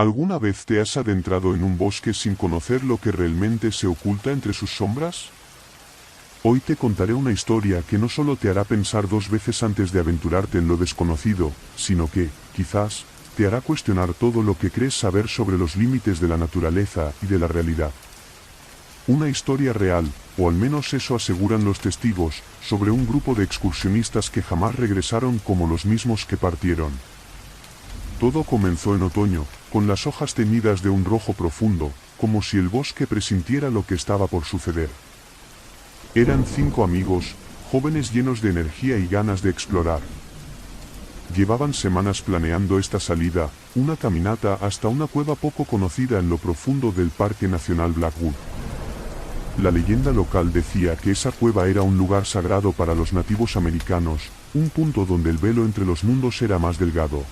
¿Alguna vez te has adentrado en un bosque sin conocer lo que realmente se oculta entre sus sombras? Hoy te contaré una historia que no solo te hará pensar dos veces antes de aventurarte en lo desconocido, sino que, quizás, te hará cuestionar todo lo que crees saber sobre los límites de la naturaleza y de la realidad. Una historia real, o al menos eso aseguran los testigos, sobre un grupo de excursionistas que jamás regresaron como los mismos que partieron. Todo comenzó en otoño, con las hojas teñidas de un rojo profundo, como si el bosque presintiera lo que estaba por suceder. Eran 5 amigos, jóvenes llenos de energía y ganas de explorar. Llevaban semanas planeando esta salida, una caminata hasta una cueva poco conocida en lo profundo del Parque Nacional Blackwood. La leyenda local decía que esa cueva era un lugar sagrado para los nativos americanos, un punto donde el velo entre los mundos era más delgado.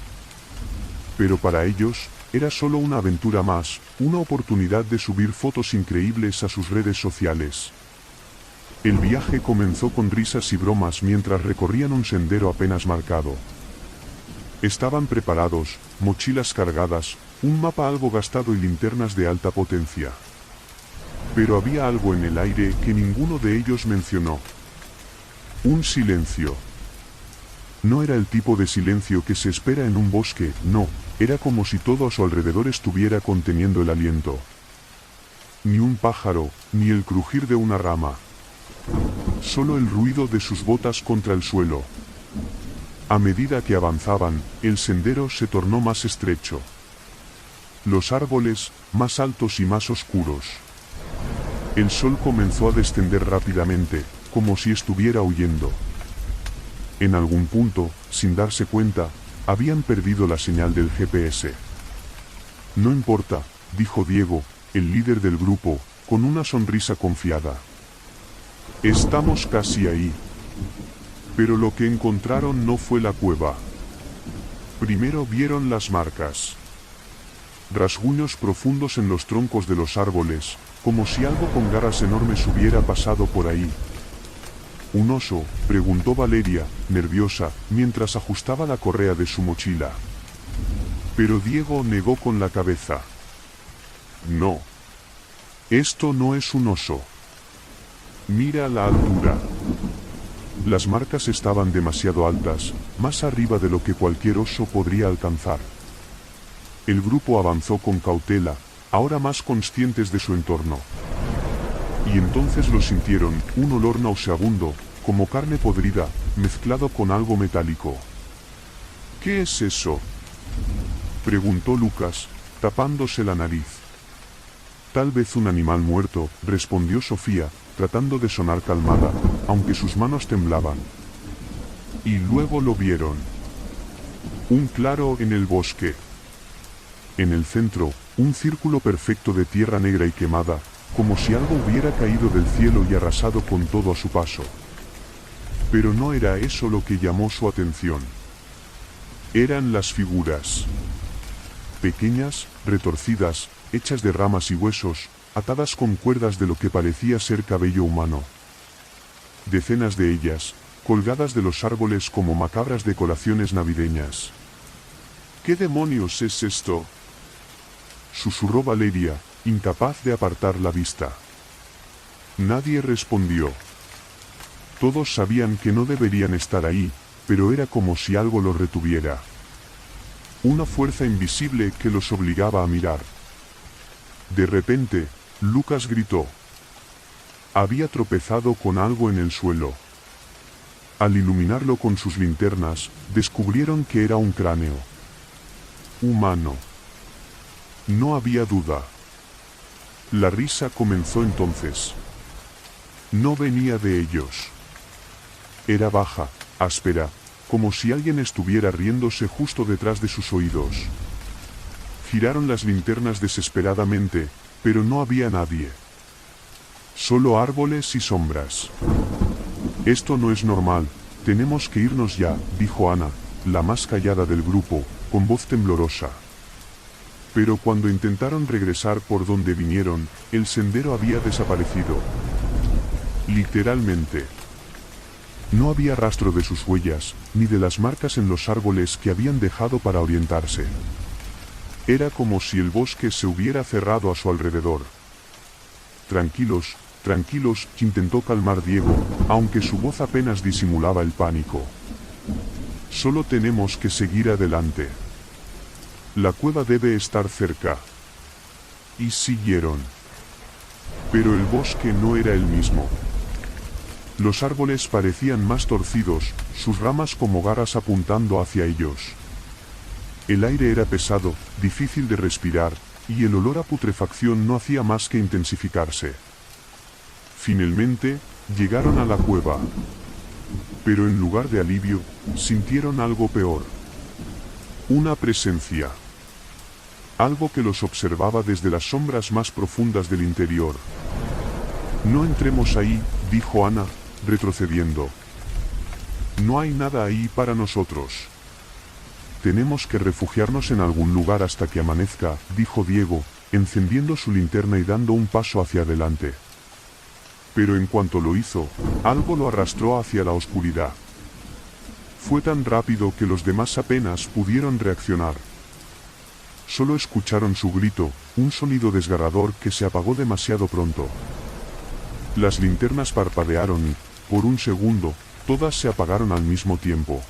Pero para ellos, era solo una aventura más, una oportunidad de subir fotos increíbles a sus redes sociales. El viaje comenzó con risas y bromas mientras recorrían un sendero apenas marcado. Estaban preparados, mochilas cargadas, un mapa algo gastado y linternas de alta potencia. Pero había algo en el aire que ninguno de ellos mencionó. Un silencio. No era el tipo de silencio que se espera en un bosque, no, era como si todo a su alrededor estuviera conteniendo el aliento. Ni un pájaro, ni el crujir de una rama. Solo el ruido de sus botas contra el suelo. A medida que avanzaban, el sendero se tornó más estrecho. Los árboles, más altos y más oscuros. El sol comenzó a descender rápidamente, como si estuviera huyendo. En algún punto, sin darse cuenta, habían perdido la señal del GPS. No importa, dijo Diego, el líder del grupo, con una sonrisa confiada. Estamos casi ahí. Pero lo que encontraron no fue la cueva. Primero vieron las marcas. Rasguños profundos en los troncos de los árboles, como si algo con garras enormes hubiera pasado por ahí. ¿Un oso?, preguntó Valeria, nerviosa, mientras ajustaba la correa de su mochila. Pero Diego negó con la cabeza. No. Esto no es un oso. Mira la altura. Las marcas estaban demasiado altas, más arriba de lo que cualquier oso podría alcanzar. El grupo avanzó con cautela, ahora más conscientes de su entorno. Y entonces lo sintieron, un olor nauseabundo, como carne podrida, mezclado con algo metálico. ¿Qué es eso?, preguntó Lucas, tapándose la nariz. Tal vez un animal muerto, respondió Sofía, tratando de sonar calmada, aunque sus manos temblaban. Y luego lo vieron. Un claro en el bosque. En el centro, un círculo perfecto de tierra negra y quemada, como si algo hubiera caído del cielo y arrasado con todo a su paso. Pero no era eso lo que llamó su atención. Eran las figuras. Pequeñas, retorcidas, hechas de ramas y huesos, atadas con cuerdas de lo que parecía ser cabello humano. Decenas de ellas, colgadas de los árboles como macabras decoraciones navideñas. ¿Qué demonios es esto?, susurró Valeria, incapaz de apartar la vista. Nadie respondió. Todos sabían que no deberían estar ahí, pero era como si algo los retuviera. Una fuerza invisible que los obligaba a mirar. De repente, Lucas gritó. Había tropezado con algo en el suelo. Al iluminarlo con sus linternas, descubrieron que era un cráneo. Humano. No había duda. La risa comenzó entonces. No venía de ellos. Era baja, áspera, como si alguien estuviera riéndose justo detrás de sus oídos. Giraron las linternas desesperadamente, pero no había nadie. Solo árboles y sombras. Esto no es normal, tenemos que irnos ya, dijo Ana, la más callada del grupo, con voz temblorosa. Pero cuando intentaron regresar por donde vinieron, el sendero había desaparecido. Literalmente. No había rastro de sus huellas, ni de las marcas en los árboles que habían dejado para orientarse. Era como si el bosque se hubiera cerrado a su alrededor. Tranquilos, tranquilos, intentó calmar Diego, aunque su voz apenas disimulaba el pánico. Solo tenemos que seguir adelante. La cueva debe estar cerca. Y siguieron. Pero el bosque no era el mismo. Los árboles parecían más torcidos, sus ramas como garras apuntando hacia ellos. El aire era pesado, difícil de respirar, y el olor a putrefacción no hacía más que intensificarse. Finalmente, llegaron a la cueva. Pero en lugar de alivio, sintieron algo peor. Una presencia. Algo que los observaba desde las sombras más profundas del interior. No entremos ahí, dijo Ana, retrocediendo. No hay nada ahí para nosotros. Tenemos que refugiarnos en algún lugar hasta que amanezca, dijo Diego, encendiendo su linterna y dando un paso hacia adelante. Pero en cuanto lo hizo, algo lo arrastró hacia la oscuridad. Fue tan rápido que los demás apenas pudieron reaccionar. Solo escucharon su grito, un sonido desgarrador que se apagó demasiado pronto. Las linternas parpadearon y, por un segundo, todas se apagaron al mismo tiempo.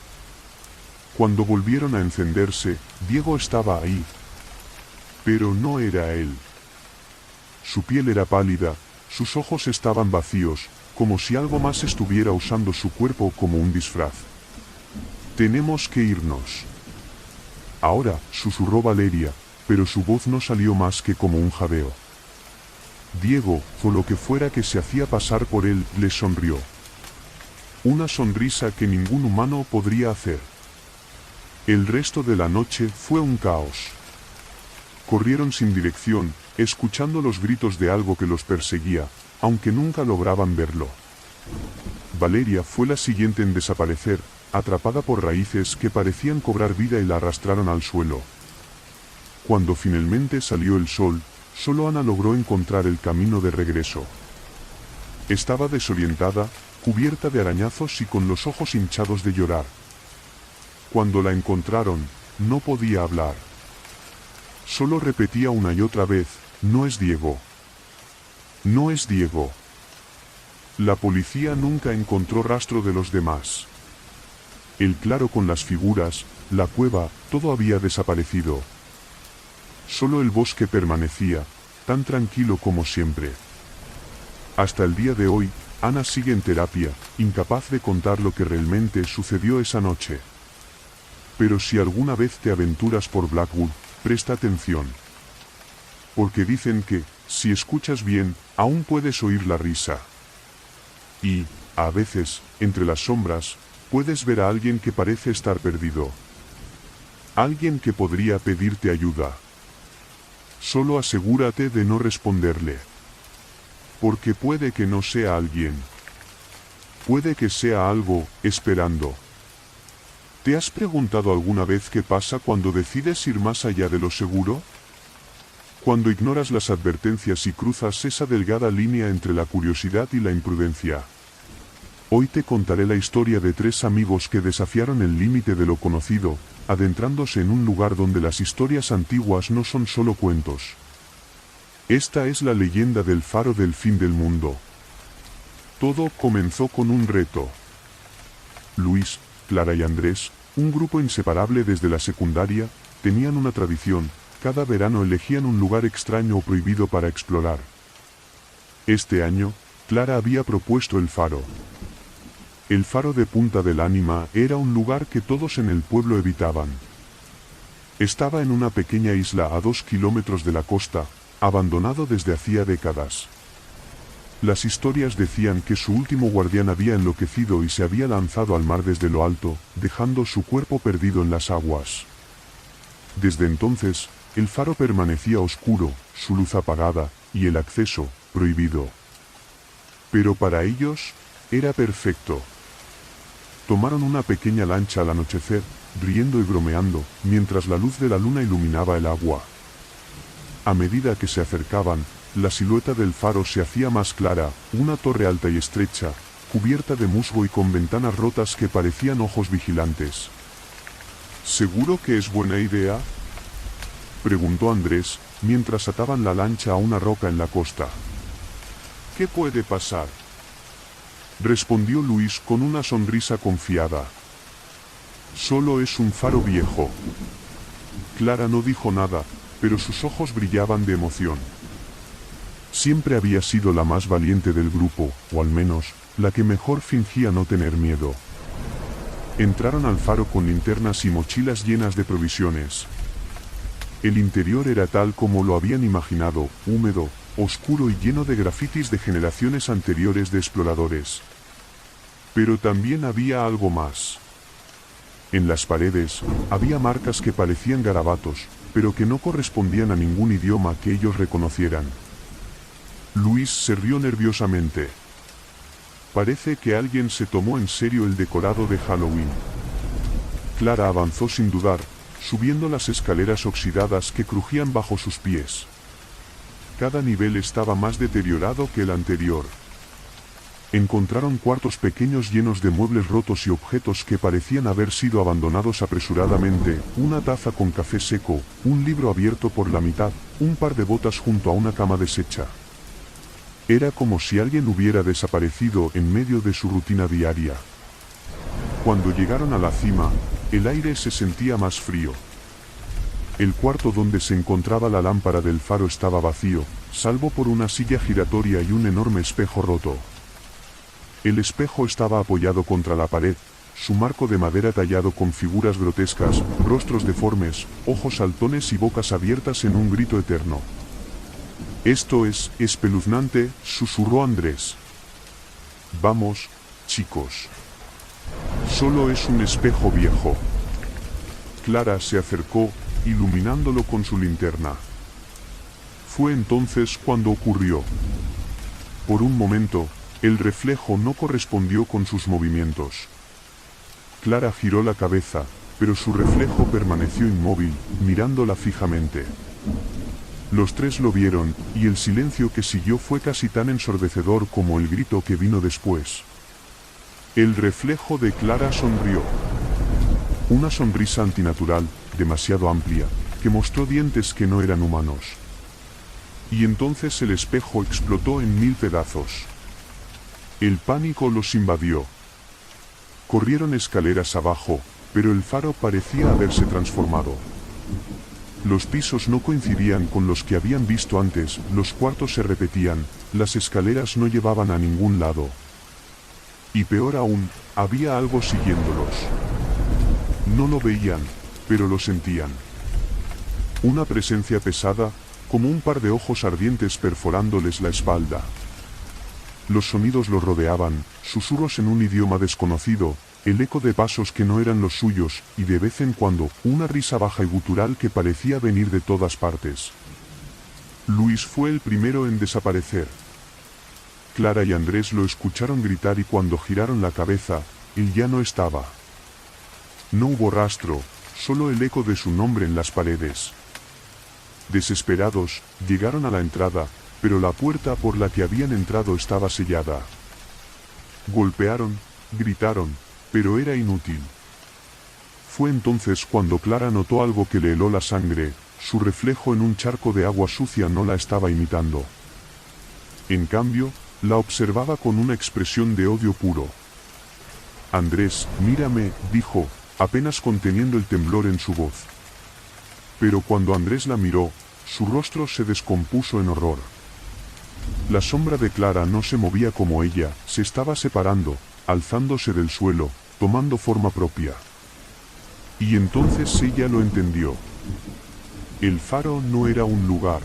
Cuando volvieron a encenderse, Diego estaba ahí. Pero no era él. Su piel era pálida, sus ojos estaban vacíos, como si algo más estuviera usando su cuerpo como un disfraz. Tenemos que irnos. Ahora, susurró Valeria, pero su voz no salió más que como un jadeo. Diego, o lo que fuera que se hacía pasar por él, le sonrió. Una sonrisa que ningún humano podría hacer. El resto de la noche fue un caos. Corrieron sin dirección, escuchando los gritos de algo que los perseguía, aunque nunca lograban verlo. Valeria fue la siguiente en desaparecer, atrapada por raíces que parecían cobrar vida y la arrastraron al suelo. Cuando finalmente salió el sol, solo Ana logró encontrar el camino de regreso. Estaba desorientada, cubierta de arañazos y con los ojos hinchados de llorar. Cuando la encontraron, no podía hablar. Solo repetía una y otra vez, no es Diego. No es Diego. La policía nunca encontró rastro de los demás. El claro con las figuras, la cueva, todo había desaparecido. Solo el bosque permanecía, tan tranquilo como siempre. Hasta el día de hoy, Ana sigue en terapia, incapaz de contar lo que realmente sucedió esa noche. Pero si alguna vez te aventuras por Blackwood, presta atención. Porque dicen que, si escuchas bien, aún puedes oír la risa. Y, a veces, entre las sombras, puedes ver a alguien que parece estar perdido. Alguien que podría pedirte ayuda. Solo asegúrate de no responderle. Porque puede que no sea alguien. Puede que sea algo, esperando. ¿Te has preguntado alguna vez qué pasa cuando decides ir más allá de lo seguro? Cuando ignoras las advertencias y cruzas esa delgada línea entre la curiosidad y la imprudencia. Hoy te contaré la historia de 3 amigos que desafiaron el límite de lo conocido, adentrándose en un lugar donde las historias antiguas no son solo cuentos. Esta es la leyenda del faro del fin del mundo. Todo comenzó con un reto. Luis, Clara y Andrés, un grupo inseparable desde la secundaria, tenían una tradición: cada verano elegían un lugar extraño o prohibido para explorar. Este año, Clara había propuesto el faro. El faro de Punta del Ánima era un lugar que todos en el pueblo evitaban. Estaba en una pequeña isla a 2 kilómetros de la costa, abandonado desde hacía décadas. Las historias decían que su último guardián había enloquecido y se había lanzado al mar desde lo alto, dejando su cuerpo perdido en las aguas. Desde entonces, el faro permanecía oscuro, su luz apagada, y el acceso, prohibido. Pero para ellos, era perfecto. Tomaron una pequeña lancha al anochecer, riendo y bromeando, mientras la luz de la luna iluminaba el agua. A medida que se acercaban, la silueta del faro se hacía más clara, una torre alta y estrecha, cubierta de musgo y con ventanas rotas que parecían ojos vigilantes. ¿Seguro que es buena idea?, preguntó Andrés, mientras ataban la lancha a una roca en la costa. ¿Qué puede pasar?, respondió Luis con una sonrisa confiada. Solo es un faro viejo. Clara no dijo nada, pero sus ojos brillaban de emoción. Siempre había sido la más valiente del grupo, o al menos, la que mejor fingía no tener miedo. Entraron al faro con linternas y mochilas llenas de provisiones. El interior era tal como lo habían imaginado, húmedo, oscuro y lleno de grafitis de generaciones anteriores de exploradores. Pero también había algo más. En las paredes, había marcas que parecían garabatos, pero que no correspondían a ningún idioma que ellos reconocieran. Luis se rió nerviosamente. Parece que alguien se tomó en serio el decorado de Halloween. Clara avanzó sin dudar, subiendo las escaleras oxidadas que crujían bajo sus pies. Cada nivel estaba más deteriorado que el anterior. Encontraron cuartos pequeños llenos de muebles rotos y objetos que parecían haber sido abandonados apresuradamente, una taza con café seco, un libro abierto por la mitad, un par de botas junto a una cama deshecha. Era como si alguien hubiera desaparecido en medio de su rutina diaria. Cuando llegaron a la cima, el aire se sentía más frío. El cuarto donde se encontraba la lámpara del faro estaba vacío, salvo por una silla giratoria y un enorme espejo roto. El espejo estaba apoyado contra la pared, su marco de madera tallado con figuras grotescas, rostros deformes, ojos saltones y bocas abiertas en un grito eterno. «Esto es espeluznante», susurró Andrés. «Vamos, chicos. Solo es un espejo viejo». Clara se acercó, iluminándolo con su linterna. Fue entonces cuando ocurrió. Por un momento, el reflejo no correspondió con sus movimientos. Clara giró la cabeza, pero su reflejo permaneció inmóvil, mirándola fijamente. Los tres lo vieron, y el silencio que siguió fue casi tan ensordecedor como el grito que vino después. El reflejo de Clara sonrió. Una sonrisa antinatural, demasiado amplia, que mostró dientes que no eran humanos. Y entonces el espejo explotó en 1000 pedazos. El pánico los invadió. Corrieron escaleras abajo, pero el faro parecía haberse transformado. Los pisos no coincidían con los que habían visto antes, los cuartos se repetían, las escaleras no llevaban a ningún lado. Y peor aún, había algo siguiéndolos. No lo veían, pero lo sentían. Una presencia pesada, como un par de ojos ardientes perforándoles la espalda. Los sonidos los rodeaban, susurros en un idioma desconocido, el eco de pasos que no eran los suyos, y de vez en cuando, una risa baja y gutural que parecía venir de todas partes. Luis fue el primero en desaparecer. Clara y Andrés lo escucharon gritar y cuando giraron la cabeza, él ya no estaba. No hubo rastro, solo el eco de su nombre en las paredes. Desesperados, llegaron a la entrada, pero la puerta por la que habían entrado estaba sellada. Golpearon, gritaron, pero era inútil. Fue entonces cuando Clara notó algo que le heló la sangre, su reflejo en un charco de agua sucia no la estaba imitando. En cambio, la observaba con una expresión de odio puro. «Andrés, mírame», dijo, apenas conteniendo el temblor en su voz. Pero cuando Andrés la miró, su rostro se descompuso en horror. La sombra de Clara no se movía como ella, se estaba separando, alzándose del suelo, tomando forma propia. Y entonces ella lo entendió. El faro no era un lugar.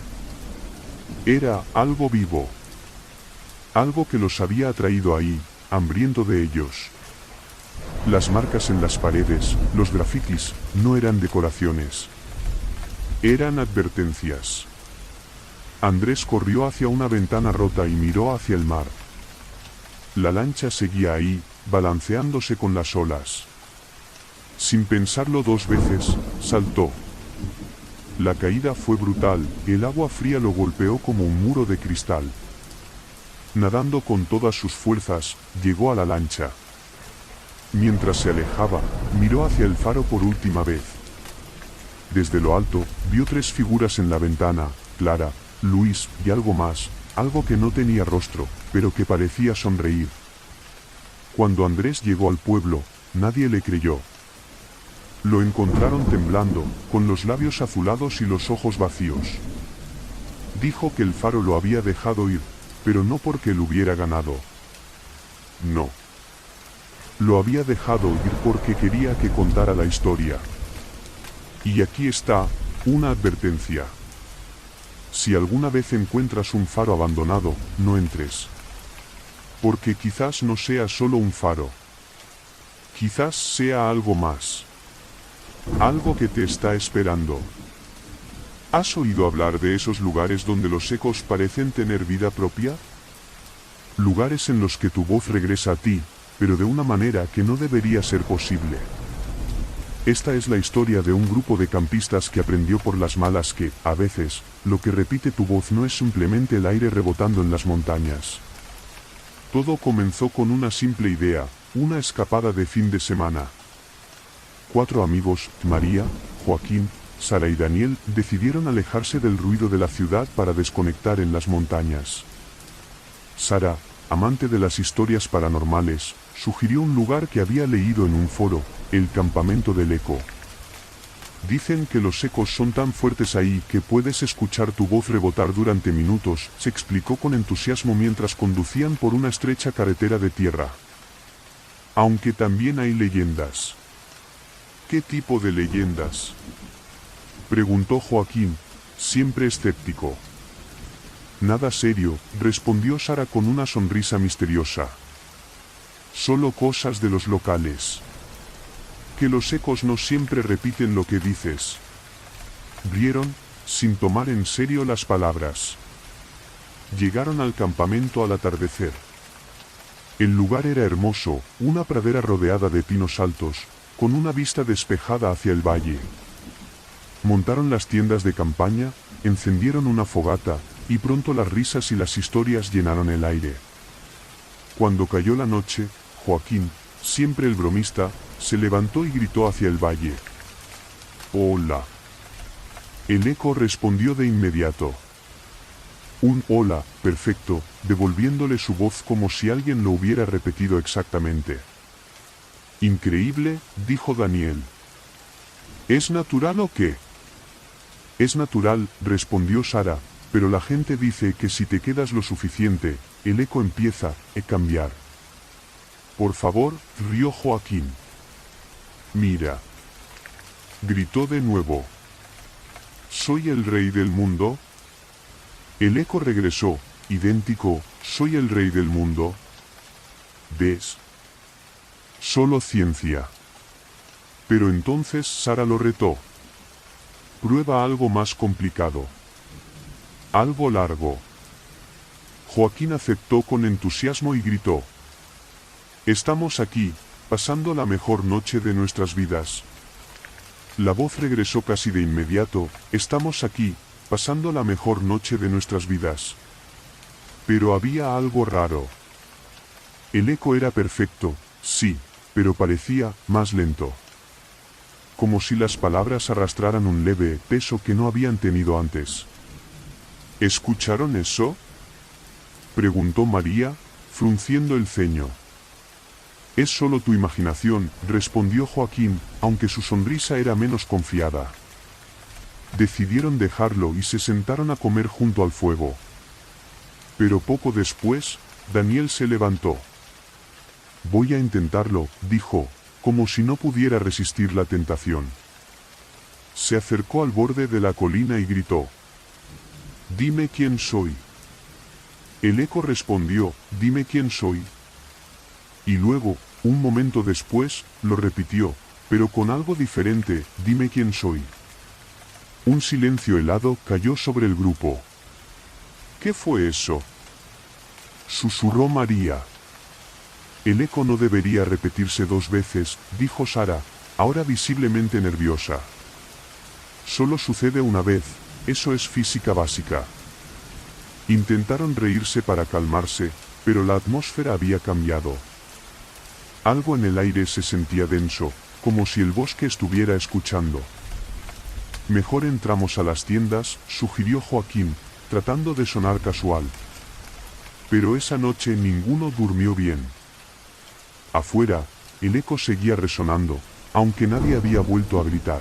Era algo vivo. Algo que los había atraído ahí, hambriento de ellos. Las marcas en las paredes, los grafitis, no eran decoraciones. Eran advertencias. Andrés corrió hacia una ventana rota y miró hacia el mar. La lancha seguía ahí, balanceándose con las olas. Sin pensarlo dos veces, saltó. La caída fue brutal, el agua fría lo golpeó como un muro de cristal. Nadando con todas sus fuerzas, llegó a la lancha. Mientras se alejaba, miró hacia el faro por última vez. Desde lo alto, vio 3 figuras en la ventana, Clara, Luis, y algo más, algo que no tenía rostro, pero que parecía sonreír. Cuando Andrés llegó al pueblo, nadie le creyó. Lo encontraron temblando, con los labios azulados y los ojos vacíos. Dijo que el faro lo había dejado ir, pero no porque lo hubiera ganado. No. Lo había dejado ir porque quería que contara la historia. Y aquí está, una advertencia. Si alguna vez encuentras un faro abandonado, no entres. Porque quizás no sea solo un faro. Quizás sea algo más. Algo que te está esperando. ¿Has oído hablar de esos lugares donde los ecos parecen tener vida propia? Lugares en los que tu voz regresa a ti, pero de una manera que no debería ser posible. Esta es la historia de un grupo de campistas que aprendió por las malas que, a veces, lo que repite tu voz no es simplemente el aire rebotando en las montañas. Todo comenzó con una simple idea, una escapada de fin de semana. 4 amigos, María, Joaquín, Sara y Daniel, decidieron alejarse del ruido de la ciudad para desconectar en las montañas. Sara, amante de las historias paranormales, sugirió un lugar que había leído en un foro, el campamento del eco. Dicen que los ecos son tan fuertes ahí que puedes escuchar tu voz rebotar durante minutos, se explicó con entusiasmo mientras conducían por una estrecha carretera de tierra. Aunque también hay leyendas. ¿Qué tipo de leyendas?, preguntó Joaquín, siempre escéptico. Nada serio, respondió Sara con una sonrisa misteriosa. Solo cosas de los locales. Que los ecos no siempre repiten lo que dices. Rieron, sin tomar en serio las palabras. Llegaron al campamento al atardecer. El lugar era hermoso, una pradera rodeada de pinos altos, con una vista despejada hacia el valle. Montaron las tiendas de campaña, encendieron una fogata, y pronto las risas y las historias llenaron el aire. Cuando cayó la noche, Joaquín, siempre el bromista, se levantó y gritó hacia el valle. ¡Hola! El eco respondió de inmediato. Un hola, perfecto, devolviéndole su voz como si alguien lo hubiera repetido exactamente. Increíble, dijo Daniel. ¿Es natural o qué? Es natural, respondió Sara, pero la gente dice que si te quedas lo suficiente, el eco empieza a cambiar. Por favor, rió Joaquín. Mira. Gritó de nuevo. ¿Soy el rey del mundo? El eco regresó, idéntico, ¿soy el rey del mundo? ¿Ves? Solo ciencia. Pero entonces Sara lo retó. Prueba algo más complicado. Algo largo. Joaquín aceptó con entusiasmo y gritó. Estamos aquí, pasando la mejor noche de nuestras vidas. La voz regresó casi de inmediato, estamos aquí, pasando la mejor noche de nuestras vidas. Pero había algo raro. El eco era perfecto, sí, pero parecía más lento. Como si las palabras arrastraran un leve peso que no habían tenido antes. ¿Escucharon eso?, preguntó María, frunciendo el ceño. Es solo tu imaginación, respondió Joaquín, aunque su sonrisa era menos confiada. Decidieron dejarlo y se sentaron a comer junto al fuego. Pero poco después, Daniel se levantó. Voy a intentarlo, dijo, como si no pudiera resistir la tentación. Se acercó al borde de la colina y gritó. Dime quién soy. El eco respondió, dime quién soy. Y luego, un momento después, lo repitió, pero con algo diferente, dime quién soy. Un silencio helado cayó sobre el grupo. ¿Qué fue eso?, susurró María. El eco no debería repetirse 2 veces, dijo Sara, ahora visiblemente nerviosa. Solo sucede una vez, eso es física básica. Intentaron reírse para calmarse, pero la atmósfera había cambiado. Algo en el aire se sentía denso, como si el bosque estuviera escuchando. Mejor entramos a las tiendas, sugirió Joaquín, tratando de sonar casual. Pero esa noche ninguno durmió bien. Afuera, el eco seguía resonando, aunque nadie había vuelto a gritar.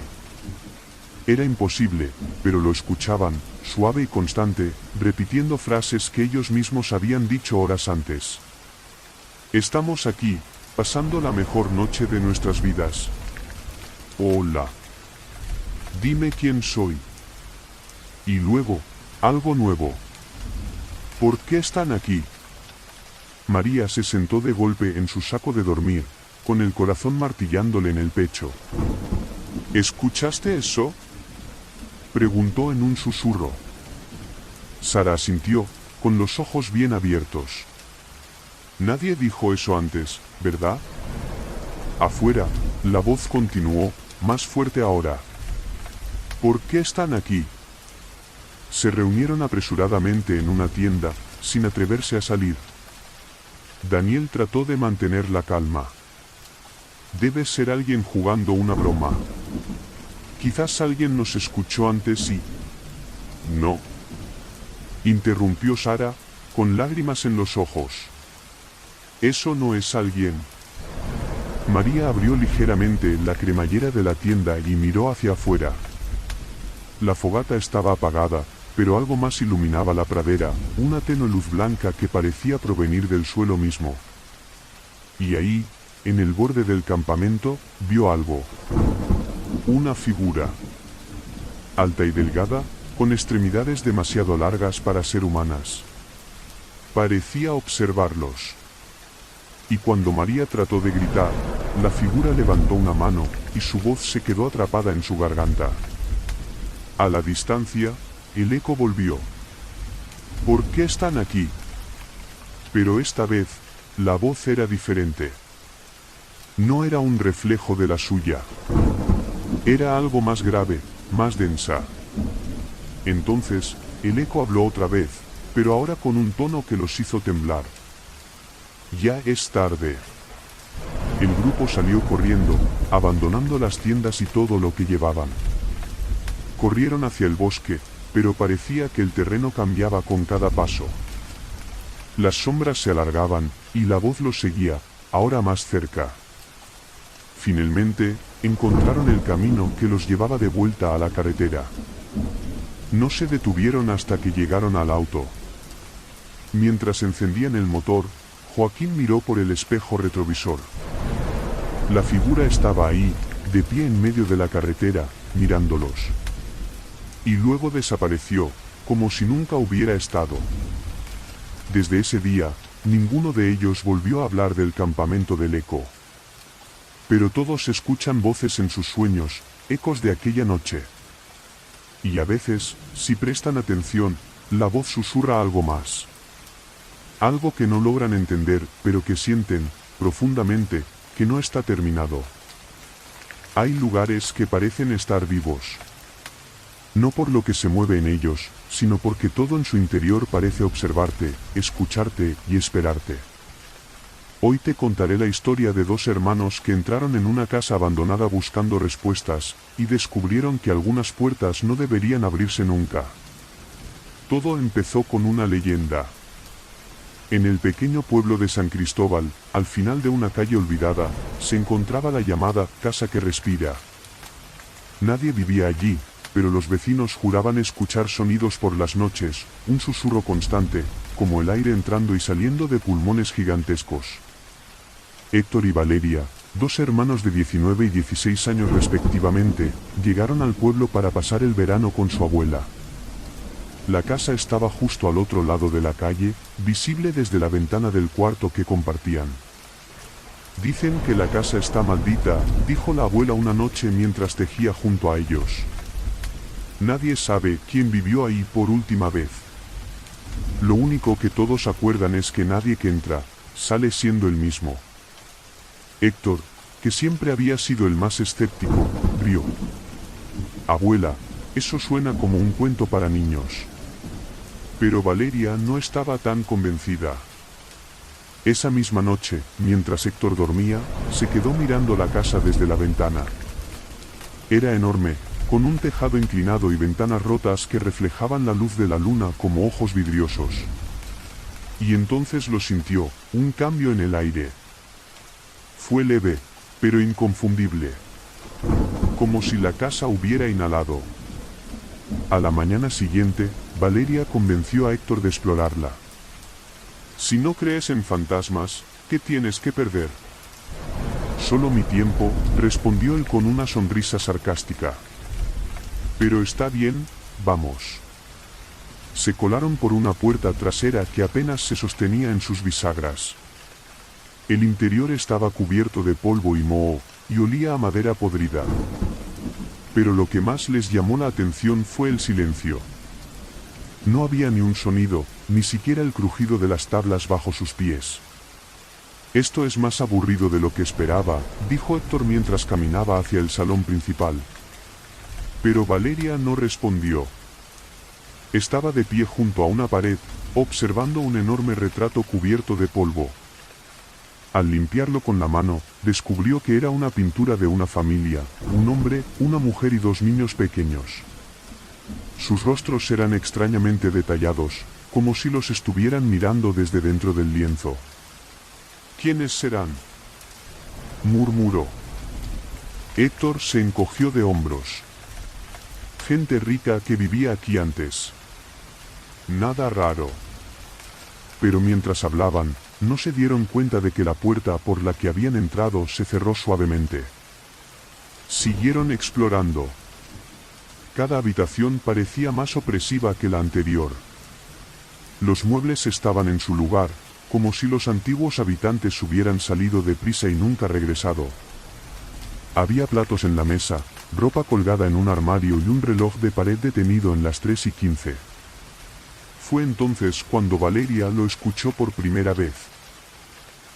Era imposible, pero lo escuchaban, suave y constante, repitiendo frases que ellos mismos habían dicho horas antes. Estamos aquí, pasando la mejor noche de nuestras vidas. Hola. Dime quién soy. Y luego, algo nuevo. ¿Por qué están aquí? María se sentó de golpe en su saco de dormir, con el corazón martillándole en el pecho. ¿Escuchaste eso?, preguntó en un susurro. Sara asintió, con los ojos bien abiertos. Nadie dijo eso antes, ¿verdad? Afuera, la voz continuó, más fuerte ahora. ¿Por qué están aquí? Se reunieron apresuradamente en una tienda, sin atreverse a salir. Daniel trató de mantener la calma. Debe ser alguien jugando una broma. Quizás alguien nos escuchó antes y... No. Interrumpió Sara, con lágrimas en los ojos. Eso no es alguien. María abrió ligeramente la cremallera de la tienda y miró hacia afuera. La fogata estaba apagada, pero algo más iluminaba la pradera, una tenue luz blanca que parecía provenir del suelo mismo. Y ahí, en el borde del campamento, vio algo. Una figura. Alta y delgada, con extremidades demasiado largas para ser humanas. Parecía observarlos. Y cuando María trató de gritar, la figura levantó una mano, y su voz se quedó atrapada en su garganta. A la distancia, el eco volvió. ¿Por qué están aquí? Pero esta vez, la voz era diferente. No era un reflejo de la suya. Era algo más grave, más densa. Entonces, el eco habló otra vez, pero ahora con un tono que los hizo temblar. Ya es tarde. El grupo salió corriendo, abandonando las tiendas y todo lo que llevaban. Corrieron hacia el bosque, pero parecía que el terreno cambiaba con cada paso. Las sombras se alargaban, y la voz los seguía, ahora más cerca. Finalmente, encontraron el camino que los llevaba de vuelta a la carretera. No se detuvieron hasta que llegaron al auto. Mientras encendían el motor, Joaquín miró por el espejo retrovisor. La figura estaba ahí, de pie en medio de la carretera, mirándolos. Y luego desapareció, como si nunca hubiera estado. Desde ese día, ninguno de ellos volvió a hablar del campamento del eco. Pero todos escuchan voces en sus sueños, ecos de aquella noche. Y a veces, si prestan atención, la voz susurra algo más. Algo que no logran entender, pero que sienten, profundamente, que no está terminado. Hay lugares que parecen estar vivos. No por lo que se mueve en ellos, sino porque todo en su interior parece observarte, escucharte y esperarte. Hoy te contaré la historia de dos hermanos que entraron en una casa abandonada buscando respuestas, y descubrieron que algunas puertas no deberían abrirse nunca. Todo empezó con una leyenda. En el pequeño pueblo de San Cristóbal, al final de una calle olvidada, se encontraba la llamada Casa que Respira. Nadie vivía allí, pero los vecinos juraban escuchar sonidos por las noches, un susurro constante, como el aire entrando y saliendo de pulmones gigantescos. Héctor y Valeria, dos hermanos de 19 y 16 años respectivamente, llegaron al pueblo para pasar el verano con su abuela. La casa estaba justo al otro lado de la calle, visible desde la ventana del cuarto que compartían. Dicen que la casa está maldita, dijo la abuela una noche mientras tejía junto a ellos. Nadie sabe quién vivió ahí por última vez. Lo único que todos acuerdan es que nadie que entra, sale siendo el mismo. Héctor, que siempre había sido el más escéptico, rió. Abuela, eso suena como un cuento para niños. Pero Valeria no estaba tan convencida. Esa misma noche, mientras Héctor dormía, se quedó mirando la casa desde la ventana. Era enorme, con un tejado inclinado y ventanas rotas que reflejaban la luz de la luna como ojos vidriosos. Y entonces lo sintió, un cambio en el aire. Fue leve, pero inconfundible. Como si la casa hubiera inhalado. A la mañana siguiente, Valeria convenció a Héctor de explorarla. Si no crees en fantasmas, ¿qué tienes que perder? Solo mi tiempo, respondió él con una sonrisa sarcástica. Pero está bien, vamos. Se colaron por una puerta trasera que apenas se sostenía en sus bisagras. El interior estaba cubierto de polvo y moho, y olía a madera podrida. Pero lo que más les llamó la atención fue el silencio. No había ni un sonido, ni siquiera el crujido de las tablas bajo sus pies. Esto es más aburrido de lo que esperaba, dijo Héctor mientras caminaba hacia el salón principal. Pero Valeria no respondió. Estaba de pie junto a una pared, observando un enorme retrato cubierto de polvo. Al limpiarlo con la mano, descubrió que era una pintura de una familia, un hombre, una mujer y dos niños pequeños. Sus rostros eran extrañamente detallados, como si los estuvieran mirando desde dentro del lienzo. ¿Quiénes serán?, murmuró. Héctor se encogió de hombros. Gente rica que vivía aquí antes. Nada raro. Pero mientras hablaban, no se dieron cuenta de que la puerta por la que habían entrado se cerró suavemente. Siguieron explorando. Cada habitación parecía más opresiva que la anterior. Los muebles estaban en su lugar, como si los antiguos habitantes hubieran salido deprisa y nunca regresado. Había platos en la mesa, ropa colgada en un armario y un reloj de pared detenido en las 3:15. Fue entonces cuando Valeria lo escuchó por primera vez.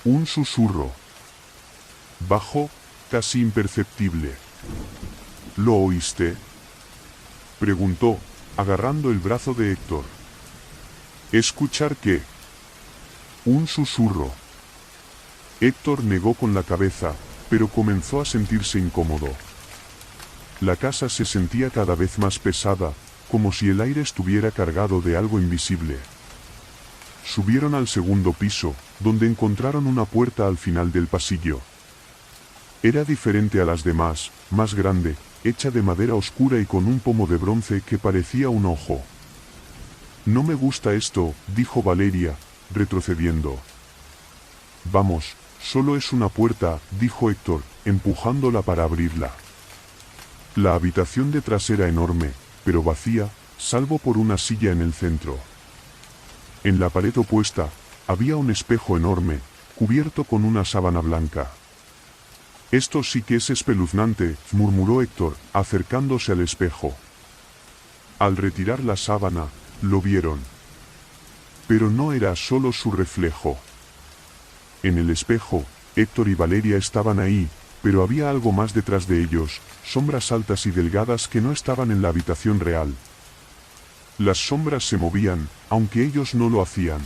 Un susurro. Bajo, casi imperceptible. ¿Lo oíste?, preguntó, agarrando el brazo de Héctor. ¿Escuchar qué? Un susurro. Héctor negó con la cabeza, pero comenzó a sentirse incómodo. La casa se sentía cada vez más pesada, como si el aire estuviera cargado de algo invisible. Subieron al segundo piso, donde encontraron una puerta al final del pasillo. Era diferente a las demás, más grande, hecha de madera oscura y con un pomo de bronce que parecía un ojo. No me gusta esto, dijo Valeria, retrocediendo. Vamos, solo es una puerta, dijo Héctor, empujándola para abrirla. La habitación detrás era enorme, pero vacía, salvo por una silla en el centro. En la pared opuesta, había un espejo enorme, cubierto con una sábana blanca. Esto sí que es espeluznante, murmuró Héctor, acercándose al espejo. Al retirar la sábana, lo vieron. Pero no era solo su reflejo. En el espejo, Héctor y Valeria estaban ahí, pero había algo más detrás de ellos, sombras altas y delgadas que no estaban en la habitación real. Las sombras se movían, aunque ellos no lo hacían.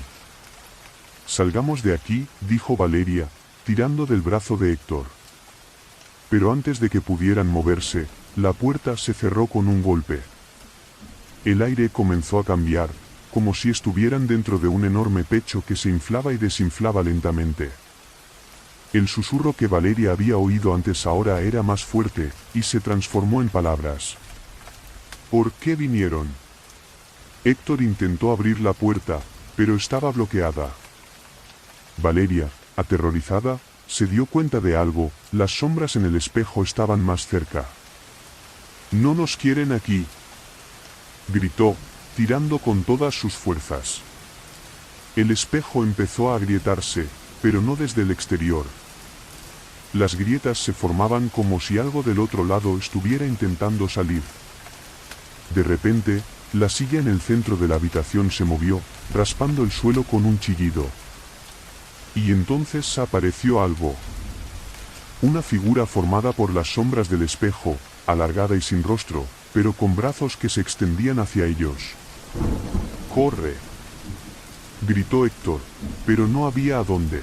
Salgamos de aquí, dijo Valeria, tirando del brazo de Héctor. Pero antes de que pudieran moverse, la puerta se cerró con un golpe. El aire comenzó a cambiar, como si estuvieran dentro de un enorme pecho que se inflaba y desinflaba lentamente. El susurro que Valeria había oído antes ahora era más fuerte, y se transformó en palabras. ¿Por qué vinieron? Héctor intentó abrir la puerta, pero estaba bloqueada. Valeria, aterrorizada, se dio cuenta de algo, las sombras en el espejo estaban más cerca. «No nos quieren aquí», gritó, tirando con todas sus fuerzas. El espejo empezó a agrietarse, pero no desde el exterior. Las grietas se formaban como si algo del otro lado estuviera intentando salir. De repente, la silla en el centro de la habitación se movió, raspando el suelo con un chillido. Y entonces apareció algo. Una figura formada por las sombras del espejo, alargada y sin rostro, pero con brazos que se extendían hacia ellos. «¡Corre!», gritó Héctor, pero no había a dónde.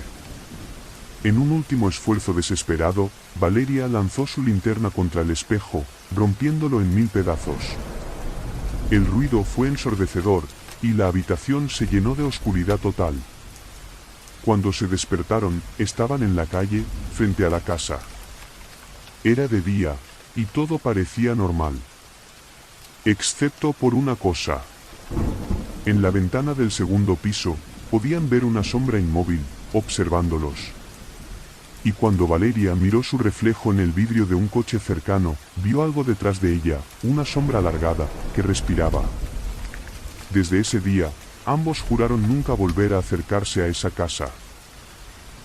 En un último esfuerzo desesperado, Valeria lanzó su linterna contra el espejo, rompiéndolo en 1000 pedazos. El ruido fue ensordecedor, y la habitación se llenó de oscuridad total. Cuando se despertaron, estaban en la calle, frente a la casa. Era de día, y todo parecía normal. Excepto por una cosa. En la ventana del segundo piso, podían ver una sombra inmóvil, observándolos. Y cuando Valeria miró su reflejo en el vidrio de un coche cercano, vio algo detrás de ella, una sombra alargada, que respiraba. Desde ese día, ambos juraron nunca volver a acercarse a esa casa.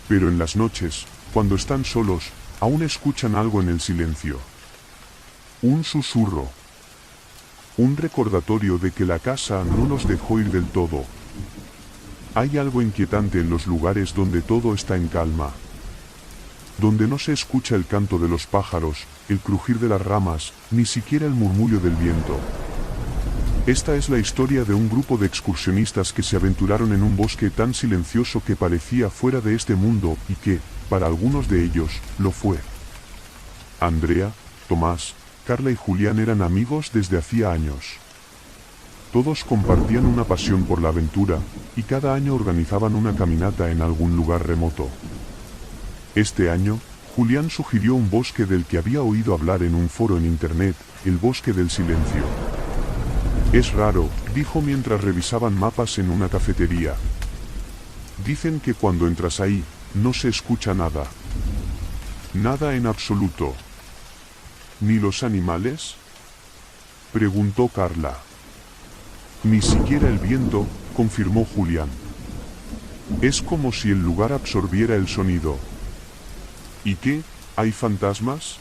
Pero en las noches, cuando están solos, aún escuchan algo en el silencio. Un susurro. Un recordatorio de que la casa no los dejó ir del todo. Hay algo inquietante en los lugares donde todo está en calma. Donde no se escucha el canto de los pájaros, el crujir de las ramas, ni siquiera el murmullo del viento. Esta es la historia de un grupo de excursionistas que se aventuraron en un bosque tan silencioso que parecía fuera de este mundo y que, para algunos de ellos, lo fue. Andrea, Tomás, Carla y Julián eran amigos desde hacía años. Todos compartían una pasión por la aventura, y cada año organizaban una caminata en algún lugar remoto. Este año, Julián sugirió un bosque del que había oído hablar en un foro en internet, el Bosque del Silencio. Es raro, dijo mientras revisaban mapas en una cafetería. Dicen que cuando entras ahí, no se escucha nada. Nada en absoluto. ¿Ni los animales?, preguntó Carla. Ni siquiera el viento, confirmó Julián. Es como si el lugar absorbiera el sonido. ¿Y qué? ¿Hay fantasmas?,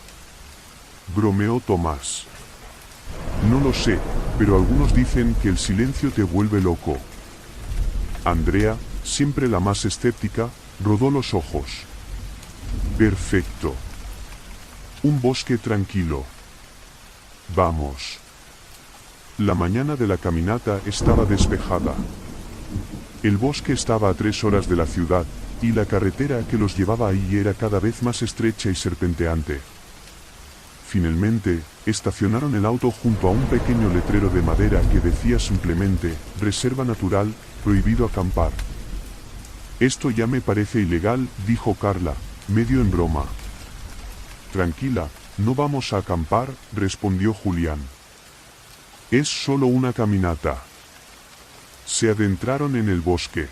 bromeó Tomás. No lo sé, pero algunos dicen que el silencio te vuelve loco. Andrea, siempre la más escéptica, rodó los ojos. Perfecto. Un bosque tranquilo. Vamos. La mañana de la caminata estaba despejada. El bosque estaba a 3 horas de la ciudad, y la carretera que los llevaba ahí era cada vez más estrecha y serpenteante. Finalmente, estacionaron el auto junto a un pequeño letrero de madera que decía simplemente, Reserva Natural, prohibido acampar. Esto ya me parece ilegal, dijo Carla, medio en broma. Tranquila, no vamos a acampar, respondió Julián. Es solo una caminata. Se adentraron en el bosque.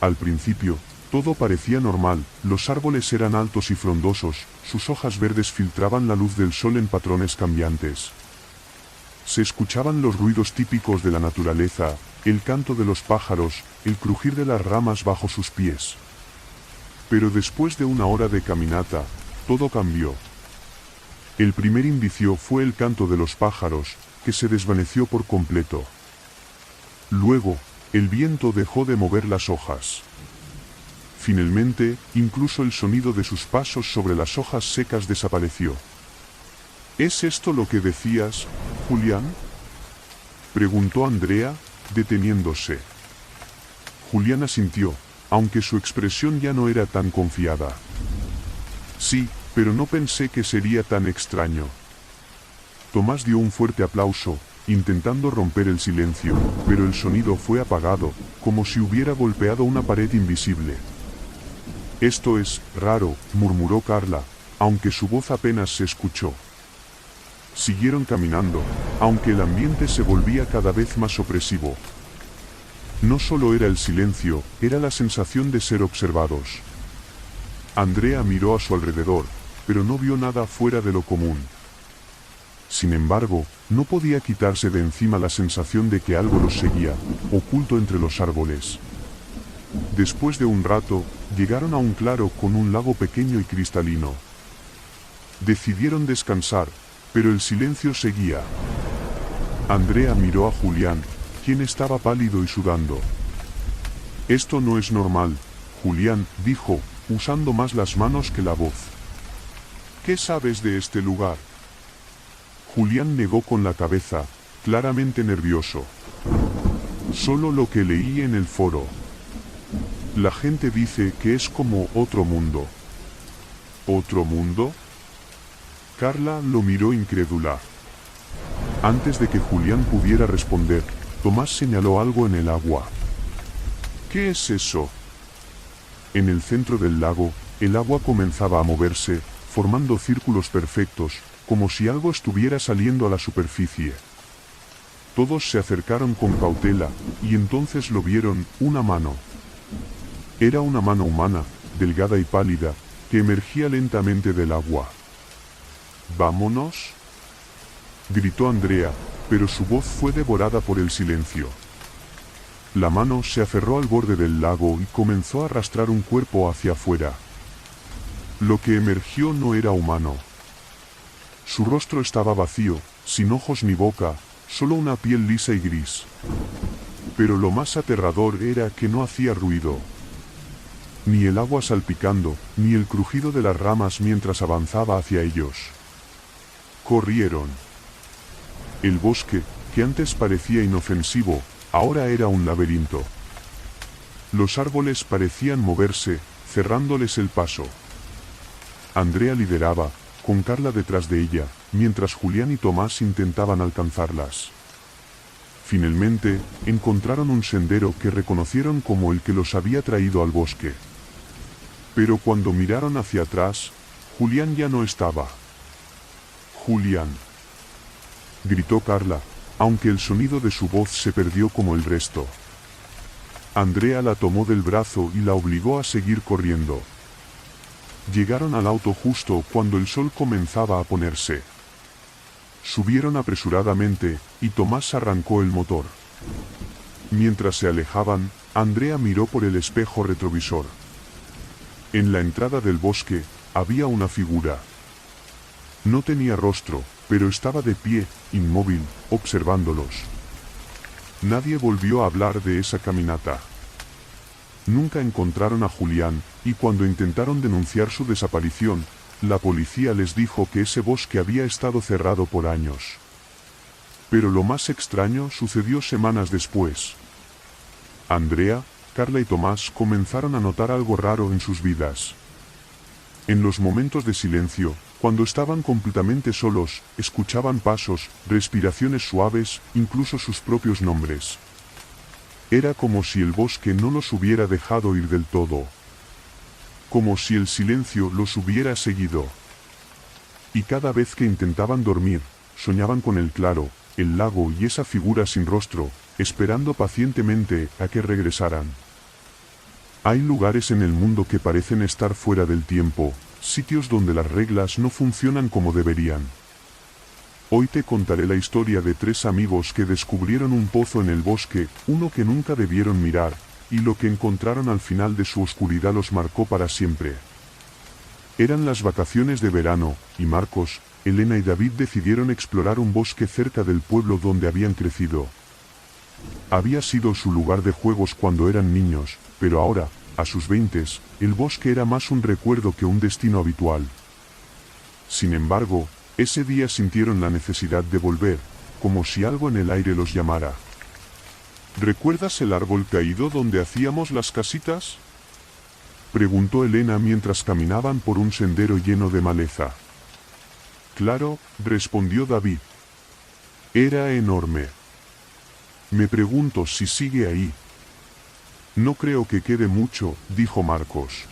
Al principio, todo parecía normal, los árboles eran altos y frondosos, sus hojas verdes filtraban la luz del sol en patrones cambiantes. Se escuchaban los ruidos típicos de la naturaleza, el canto de los pájaros, el crujir de las ramas bajo sus pies. Pero después de una hora de caminata, todo cambió. El primer indicio fue el canto de los pájaros, que se desvaneció por completo. Luego, el viento dejó de mover las hojas. Finalmente, incluso el sonido de sus pasos sobre las hojas secas desapareció. ¿Es esto lo que decías, Julián?, preguntó Andrea, deteniéndose. Julián asintió, aunque su expresión ya no era tan confiada. Sí, pero no pensé que sería tan extraño. Tomás dio un fuerte aplauso, intentando romper el silencio, pero el sonido fue apagado, como si hubiera golpeado una pared invisible. Esto es raro, murmuró Carla, aunque su voz apenas se escuchó. Siguieron caminando, aunque el ambiente se volvía cada vez más opresivo. No solo era el silencio, era la sensación de ser observados. Andrea miró a su alrededor, pero no vio nada fuera de lo común. Sin embargo, no podía quitarse de encima la sensación de que algo los seguía, oculto entre los árboles. Después de un rato, llegaron a un claro con un lago pequeño y cristalino. Decidieron descansar, pero el silencio seguía. Andrea miró a Julián, quien estaba pálido y sudando. Esto no es normal, Julián, dijo, usando más las manos que la voz. ¿Qué sabes de este lugar? Julián negó con la cabeza, claramente nervioso. Solo lo que leí en el foro. La gente dice que es como otro mundo. ¿Otro mundo? Carla lo miró incrédula. Antes de que Julián pudiera responder, Tomás señaló algo en el agua. ¿Qué es eso? En el centro del lago, el agua comenzaba a moverse, formando círculos perfectos, como si algo estuviera saliendo a la superficie. Todos se acercaron con cautela, y entonces lo vieron, una mano. Era una mano humana, delgada y pálida, que emergía lentamente del agua. «¿Vámonos?», gritó Andrea, pero su voz fue devorada por el silencio. La mano se aferró al borde del lago y comenzó a arrastrar un cuerpo hacia afuera. Lo que emergió no era humano. Su rostro estaba vacío, sin ojos ni boca, solo una piel lisa y gris. Pero lo más aterrador era que no hacía ruido. Ni el agua salpicando, ni el crujido de las ramas mientras avanzaba hacia ellos. Corrieron. El bosque, que antes parecía inofensivo, ahora era un laberinto. Los árboles parecían moverse, cerrándoles el paso. Andrea lideraba, con Carla detrás de ella, mientras Julián y Tomás intentaban alcanzarlas. Finalmente, encontraron un sendero que reconocieron como el que los había traído al bosque. Pero cuando miraron hacia atrás, Julián ya no estaba. «Julián», gritó Carla, aunque el sonido de su voz se perdió como el resto. Andrea la tomó del brazo y la obligó a seguir corriendo. Llegaron al auto justo cuando el sol comenzaba a ponerse. Subieron apresuradamente, y Tomás arrancó el motor. Mientras se alejaban, Andrea miró por el espejo retrovisor. En la entrada del bosque, había una figura. No tenía rostro, pero estaba de pie, inmóvil, observándolos. Nadie volvió a hablar de esa caminata. Nunca encontraron a Julián, y cuando intentaron denunciar su desaparición, la policía les dijo que ese bosque había estado cerrado por años. Pero lo más extraño sucedió semanas después. Andrea, Carla y Tomás comenzaron a notar algo raro en sus vidas. En los momentos de silencio, cuando estaban completamente solos, escuchaban pasos, respiraciones suaves, incluso sus propios nombres. Era como si el bosque no los hubiera dejado ir del todo. Como si el silencio los hubiera seguido. Y cada vez que intentaban dormir, soñaban con el claro, el lago y esa figura sin rostro, esperando pacientemente a que regresaran. Hay lugares en el mundo que parecen estar fuera del tiempo, sitios donde las reglas no funcionan como deberían. Hoy te contaré la historia de 3 amigos que descubrieron un pozo en el bosque, uno que nunca debieron mirar, y lo que encontraron al final de su oscuridad los marcó para siempre. Eran las vacaciones de verano, y Marcos, Elena y David decidieron explorar un bosque cerca del pueblo donde habían crecido. Había sido su lugar de juegos cuando eran niños, pero ahora, a sus 20, el bosque era más un recuerdo que un destino habitual. Sin embargo, ese día sintieron la necesidad de volver, como si algo en el aire los llamara. ¿Recuerdas el árbol caído donde hacíamos las casitas?, preguntó Elena mientras caminaban por un sendero lleno de maleza. Claro, respondió David. Era enorme. Me pregunto si sigue ahí. No creo que quede mucho, dijo Marcos.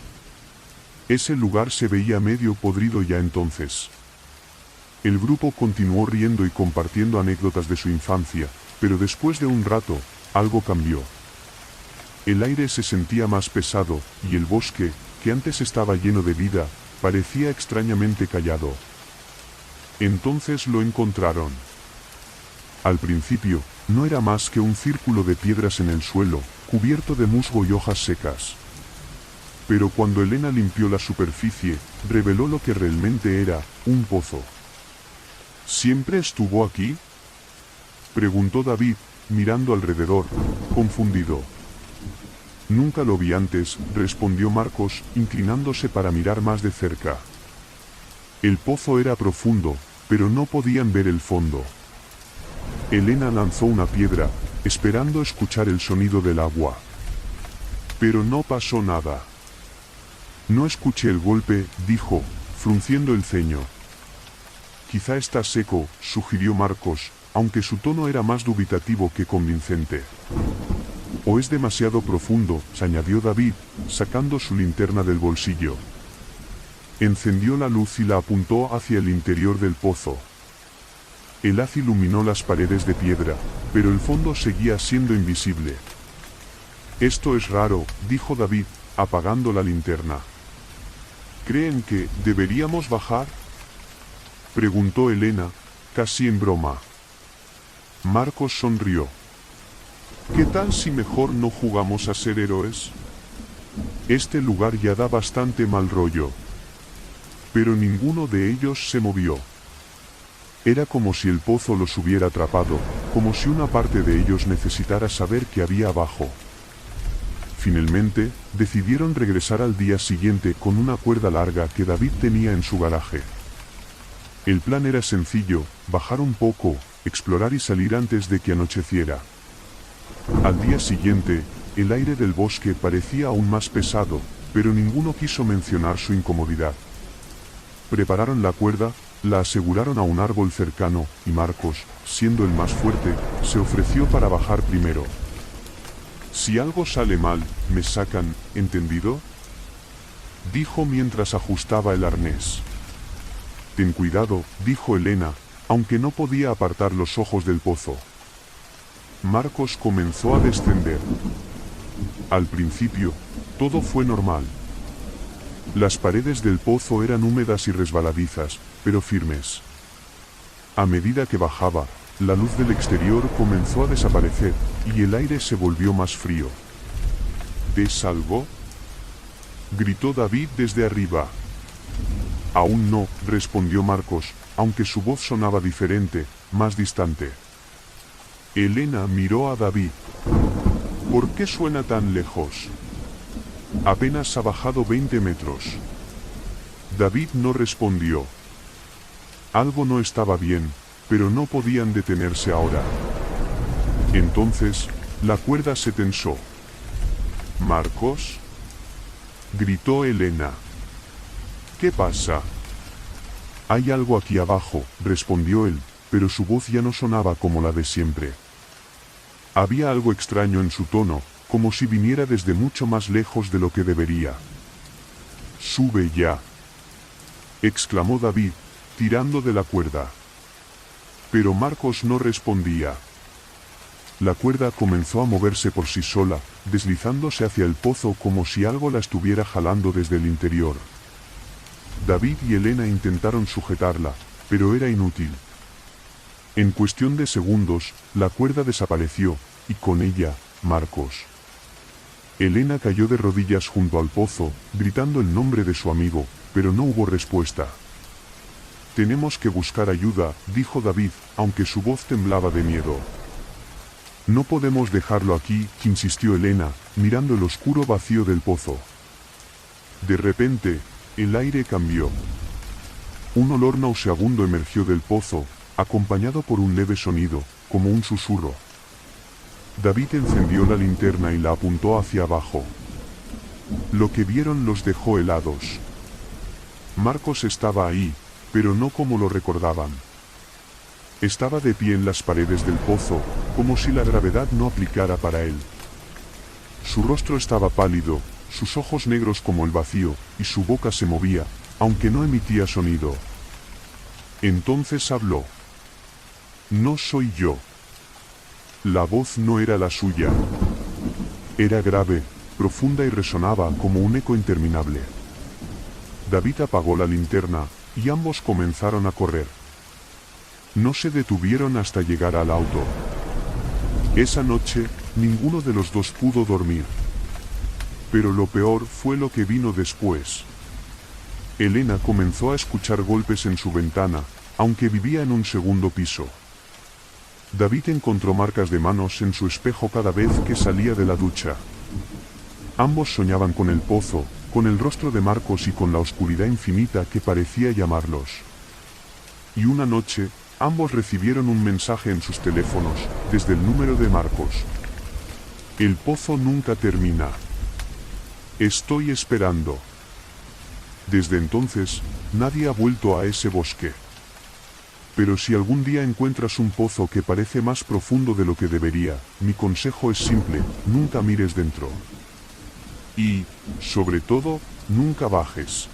Ese lugar se veía medio podrido ya entonces. El grupo continuó riendo y compartiendo anécdotas de su infancia, pero después de un rato, algo cambió. El aire se sentía más pesado, y el bosque, que antes estaba lleno de vida, parecía extrañamente callado. Entonces lo encontraron. Al principio, no era más que un círculo de piedras en el suelo, cubierto de musgo y hojas secas. Pero cuando Elena limpió la superficie, reveló lo que realmente era, un pozo. ¿Siempre estuvo aquí?, preguntó David, mirando alrededor, confundido. Nunca lo vi antes, respondió Marcos, inclinándose para mirar más de cerca. El pozo era profundo, pero no podían ver el fondo. Elena lanzó una piedra, esperando escuchar el sonido del agua. Pero no pasó nada. No escuché el golpe, dijo, frunciendo el ceño. Quizá está seco, sugirió Marcos, aunque su tono era más dubitativo que convincente. O es demasiado profundo, añadió David, sacando su linterna del bolsillo. Encendió la luz y la apuntó hacia el interior del pozo. El haz iluminó las paredes de piedra, pero el fondo seguía siendo invisible. Esto es raro, dijo David, apagando la linterna. ¿Creen que deberíamos bajar?, preguntó Elena, casi en broma. Marcos sonrió. ¿Qué tal si mejor no jugamos a ser héroes? Este lugar ya da bastante mal rollo. Pero ninguno de ellos se movió. Era como si el pozo los hubiera atrapado, como si una parte de ellos necesitara saber qué había abajo. Finalmente, decidieron regresar al día siguiente con una cuerda larga que David tenía en su garaje. El plan era sencillo, bajar un poco, explorar y salir antes de que anocheciera. Al día siguiente, el aire del bosque parecía aún más pesado, pero ninguno quiso mencionar su incomodidad. Prepararon la cuerda, la aseguraron a un árbol cercano, y Marcos, siendo el más fuerte, se ofreció para bajar primero. Si algo sale mal, me sacan, ¿entendido?, dijo mientras ajustaba el arnés. Ten cuidado, dijo Elena, aunque no podía apartar los ojos del pozo. Marcos comenzó a descender. Al principio, todo fue normal. Las paredes del pozo eran húmedas y resbaladizas, pero firmes. A medida que bajaba, la luz del exterior comenzó a desaparecer, y el aire se volvió más frío. ¿Ves algo?, gritó David desde arriba. Aún no, respondió Marcos, aunque su voz sonaba diferente, más distante. Elena miró a David. ¿Por qué suena tan lejos? Apenas ha bajado 20 metros. David no respondió. Algo no estaba bien, pero no podían detenerse ahora. Entonces, la cuerda se tensó. ¿Marcos?, gritó Elena. ¿Qué pasa? Hay algo aquí abajo, respondió él, pero su voz ya no sonaba como la de siempre. Había algo extraño en su tono, como si viniera desde mucho más lejos de lo que debería. «Sube ya», exclamó David, tirando de la cuerda. Pero Marcos no respondía. La cuerda comenzó a moverse por sí sola, deslizándose hacia el pozo como si algo la estuviera jalando desde el interior. David y Elena intentaron sujetarla, pero era inútil. En cuestión de segundos, la cuerda desapareció, y con ella, Marcos. Elena cayó de rodillas junto al pozo, gritando el nombre de su amigo, pero no hubo respuesta. «Tenemos que buscar ayuda», dijo David, aunque su voz temblaba de miedo. «No podemos dejarlo aquí», insistió Elena, mirando el oscuro vacío del pozo. De repente, el aire cambió. Un olor nauseabundo emergió del pozo, acompañado por un leve sonido, como un susurro. David encendió la linterna y la apuntó hacia abajo. Lo que vieron los dejó helados. Marcos estaba ahí, pero no como lo recordaban. Estaba de pie en las paredes del pozo, como si la gravedad no aplicara para él. Su rostro estaba pálido, sus ojos negros como el vacío, y su boca se movía, aunque no emitía sonido. Entonces habló. «No soy yo». La voz no era la suya. Era grave, profunda y resonaba como un eco interminable. David apagó la linterna, y ambos comenzaron a correr. No se detuvieron hasta llegar al auto. Esa noche, ninguno de los dos pudo dormir. Pero lo peor fue lo que vino después. Elena comenzó a escuchar golpes en su ventana, aunque vivía en un segundo piso. David encontró marcas de manos en su espejo cada vez que salía de la ducha. Ambos soñaban con el pozo, con el rostro de Marcos y con la oscuridad infinita que parecía llamarlos. Y una noche, ambos recibieron un mensaje en sus teléfonos, desde el número de Marcos. «El pozo nunca termina. Estoy esperando. Desde entonces, nadie ha vuelto a ese bosque. Pero si algún día encuentras un pozo que parece más profundo de lo que debería, mi consejo es simple, nunca mires dentro. Y, sobre todo, nunca bajes.